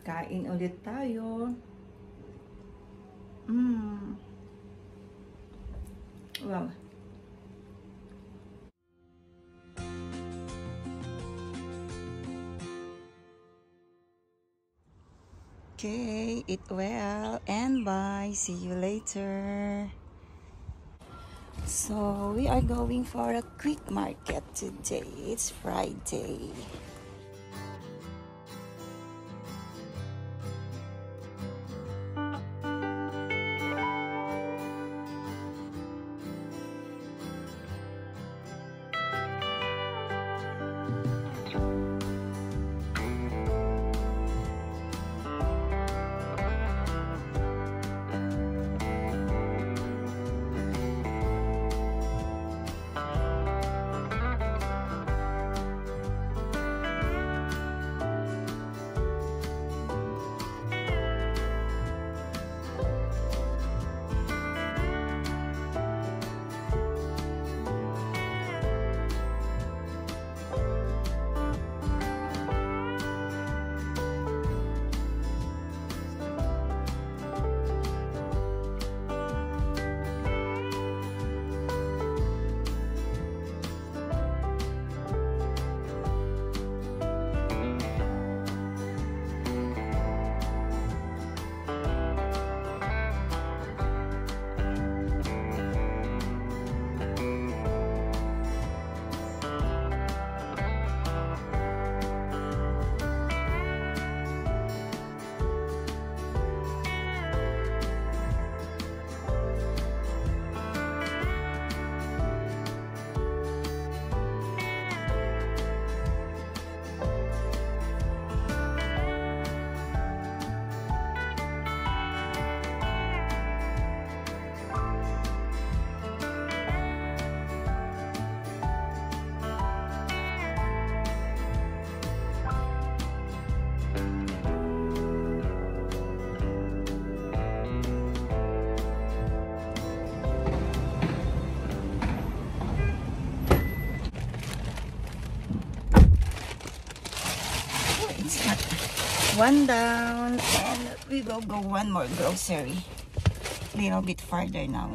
Kain ulit tayo. Wow. Okay, eat well and bye. See you later. So we are going for a quick market today. It's Friday. It's not one down, and we will go one more grocery. Little bit farther now.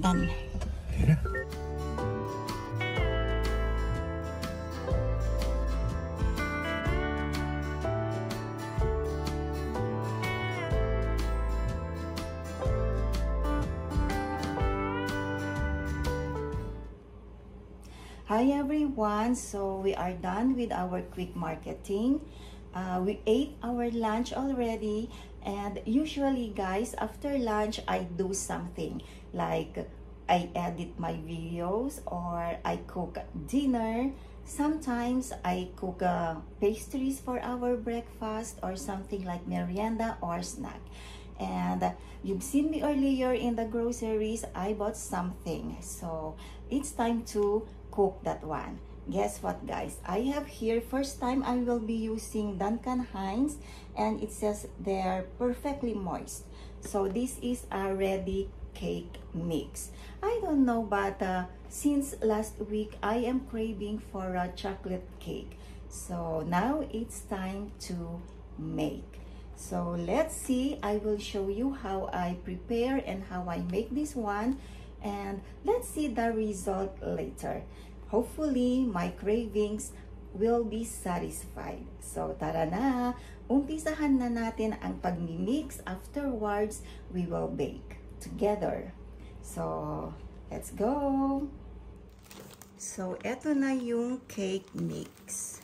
Done. Hi everyone, so we are done with our quick marketing. We ate our lunch already, and usually guys, after lunch I do something like I edit my videos or I cook dinner. Sometimes I cook pastries for our breakfast or something like merienda or snack. And you've seen me earlier in the groceries, I bought something, so it's time to cook that one. Guess what guys, I have here, first time I will be using Duncan Hines, and it says they're perfectly moist. So this is a ready cake mix. I don't know, but since last week I am craving for a chocolate cake, so now it's time to make. So let's see, I will show you how I prepare and how I make this one, and let's see the result later. Hopefully my cravings will be satisfied. So tara na, umpisahan na natin ang pagmimix. Afterwards, we will bake together. So let's go. So eto na yung cake mix.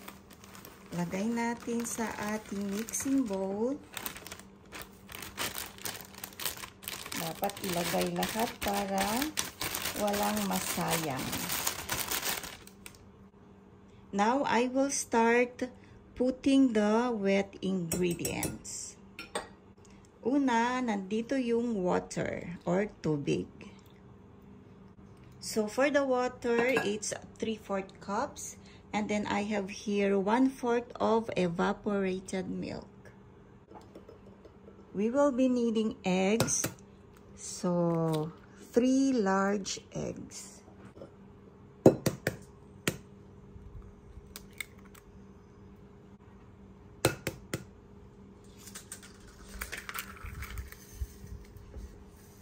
Lagay natin sa ating mixing bowl. Dapat ilagay lahat para walang masayang. Now, I will start putting the wet ingredients. Una, nandito yung water or tubig. So, for the water, it's 3/4 cups. And then I have here 1/4 of evaporated milk. We will be needing eggs. So 3 large eggs.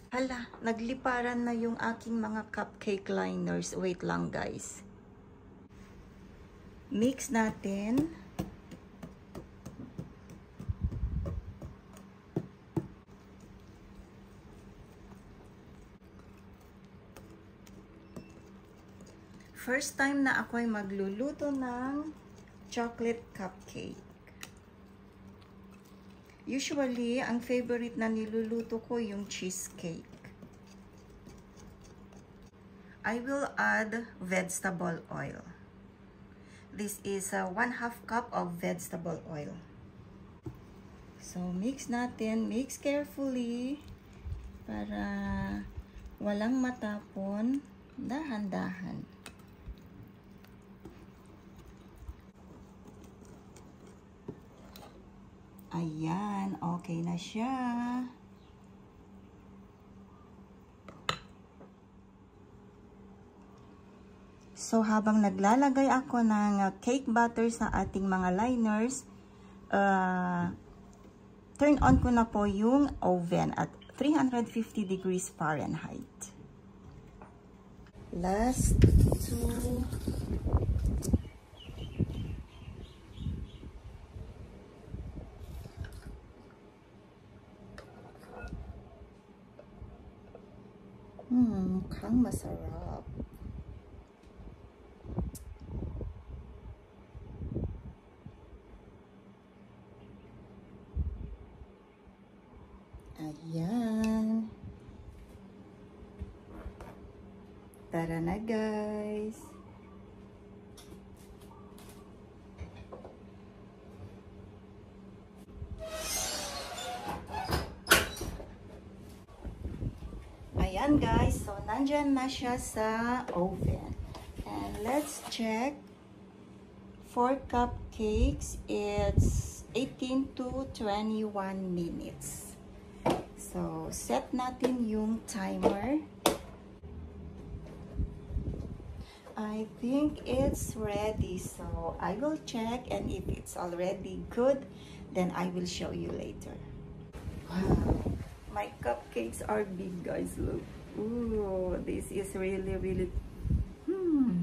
Hala, nagliparan na yung aking mga cupcake liners. Wait lang guys. Mix natin. First time na ako ay magluluto ng chocolate cupcake. Usually, ang favorite na niluluto ko yung cheesecake. I will add vegetable oil. This is 1/2 cup of vegetable oil. So, mix natin. Mix carefully para walang matapon. Dahan-dahan. Ayan. Okay na siya. So, habang naglalagay ako ng cake batter sa ating mga liners, turn on ko na po yung oven at 350 degrees Fahrenheit. Last two. Mukhang masarap. Ayan. Tara na guys. Ayan guys, so nandyan na siya sa oven. And let's check. For cupcakes, it's 18 to 21 minutes. So, set natin yung timer. I think it's ready. So, I will check, and if it's already good, then I will show you later. Wow. My cupcakes are big, guys. Look. Ooh, this is really, really...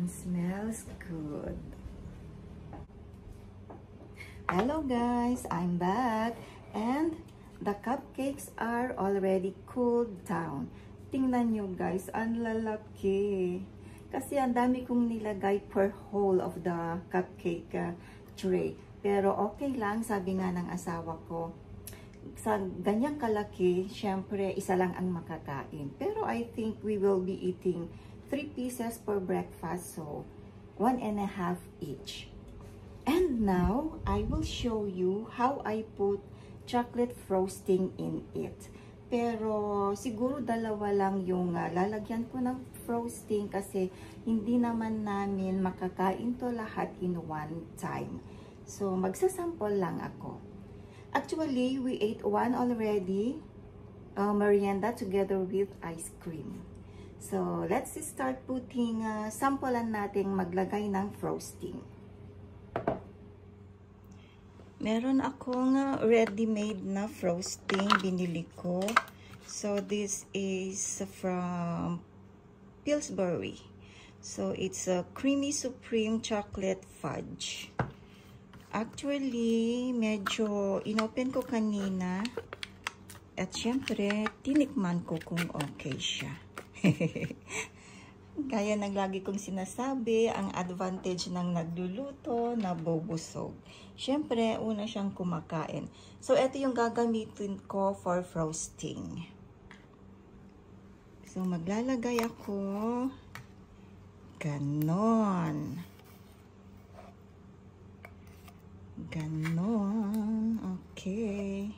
smells good. Hello, guys. I'm back. And the cupcakes are already cooled down. Tingnan nyo, guys. Ang lalaki. Kasi ang dami kong nilagay per whole of the cupcake tray. Pero okay lang, sabi nga ng asawa ko, sa ganyang kalaki, syempre isa lang ang makakain. Pero I think we will be eating 3 pieces for breakfast, so 1.5 each. And now, I will show you how I put chocolate frosting in it. Pero siguro dalawa lang yung lalagyan ko ng frosting kasi hindi naman namin makakain to lahat in one time. So magsasample lang ako. Actually, we ate one already, merienda together with ice cream. So let's start putting, sampulan natin maglagay ng frosting. Meron akong ready-made na frosting binili ko. So this is from Pillsbury. So it's a creamy supreme chocolate fudge. Actually, medyo inopen ko kanina. At syempre, tinikman ko kung okay siya. Kaya naglagi kong sinasabi, ang advantage ng nagluluto, nabubusog. Syempre, una siyang kumakain. So, ito yung gagamitin ko for frosting. So, maglalagay ako. Ganon. Ganon. Okay.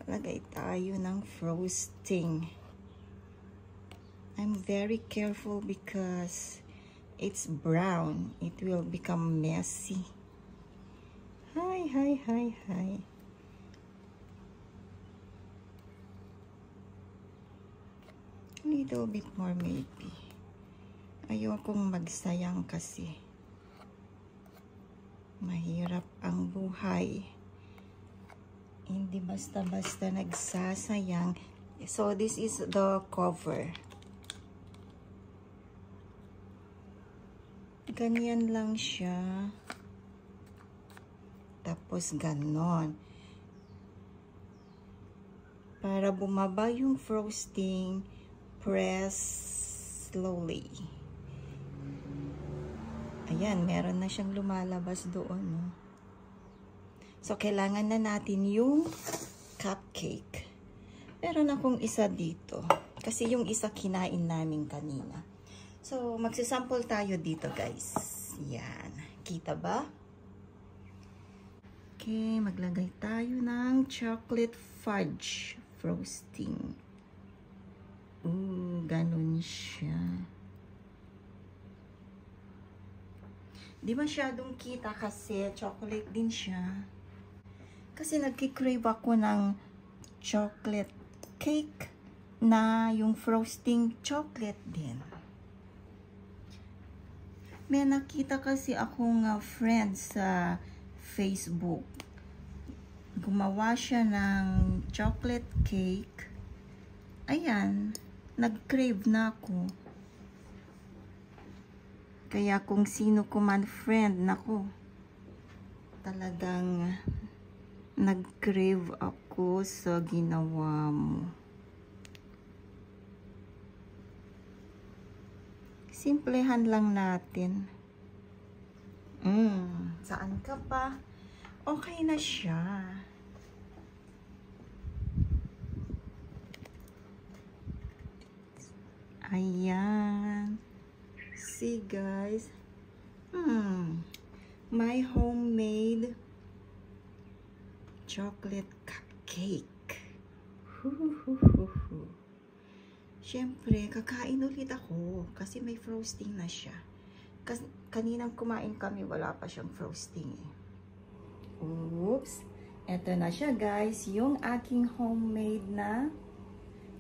Lagay tayo ng frosting. I'm very careful because it's brown. It will become messy. Hi. A little bit more maybe. Ayokong magsayang kasi. Mahirap ang buhay. Hindi basta-basta nagsasayang. So this is the cover. Ganyan lang siya. Tapos ganon. Para bumaba yung frosting, press slowly. Ayan, meron na siyang lumalabas doon. No? So, kailangan na natin yung cupcake. Meron akong isa dito. Kasi yung isa kinain namin kanina. So, magsisample tayo dito, guys. Yan. Kita ba? Okay, maglagay tayo ng chocolate fudge frosting. Ganun siya. Di masyadong kita kasi chocolate din siya. Kasi nagki-crave ako ng chocolate cake na yung frosting chocolate din. May nakita kasi akong friend sa Facebook. Gumawa siya ng chocolate cake. Ayan, nag-crave na ako. Kaya kung sino ko man friend, nako, talagang nag-crave ako sa ginawa mo. Simplehan lang natin. Saan ka pa? Okay na siya. Ayan. See guys. My homemade chocolate cupcake. Siyempre, kakain ulit ako kasi may frosting na siya. Kasi kaninang kumain kami, wala pa siyang frosting eh. Oops. Eto na siya guys, yung aking homemade na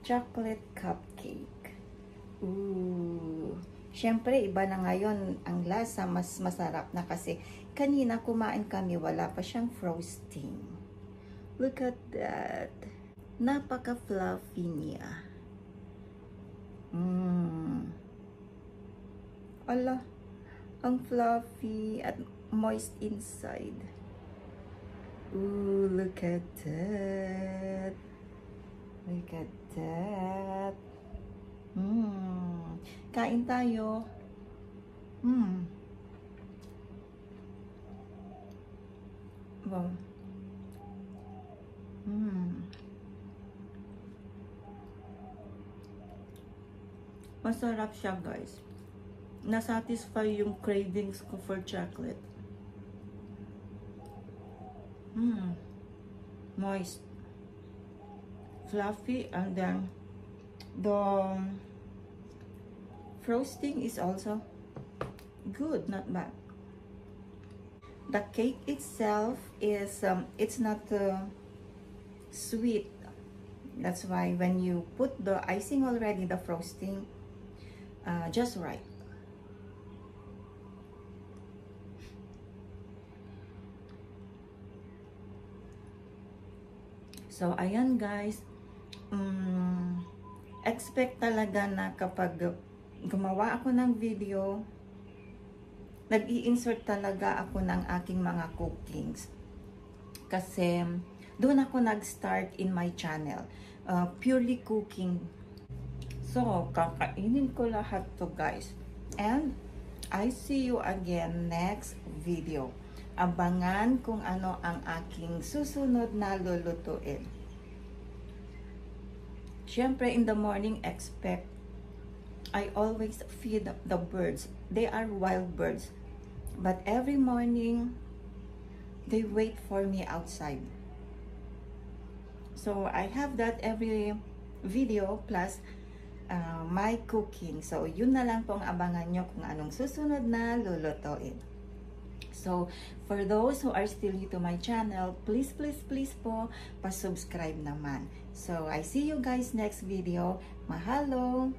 chocolate cupcake. Siyempre, iba na ngayon ang lasa, mas masarap na kasi kanina kumain kami, wala pa siyang frosting. Look at that. Napaka-fluffy niya. Ala, ang fluffy at moist inside. Look at that. Look at that. Kain tayo. Wow. Masarap siya, guys. Nasatisfy yung cravings ko for chocolate. Moist, fluffy, and then the frosting is also good, not bad. The cake itself is it's not sweet. That's why when you put the icing already, the frosting, just right. So, ayan guys, expect talaga na kapag gumawa ako ng video, nag-i-insert talaga ako ng aking mga cookings. Kasi, doon ako nag-start in my channel. Purely cooking. So, kakainin ko lahat to guys. And, I see you again next video. Abangan kung ano ang aking susunod na lulutuin. Siyempre, in the morning, I always feed the birds. They are wild birds. But every morning, they wait for me outside. So, I have that every video plus my cooking. So, yun na lang pong abangan nyo kung anong susunod na lulutuin. So, for those who are still new to my channel, please po, pa-subscribe naman. So, I see you guys next video. Mahalo!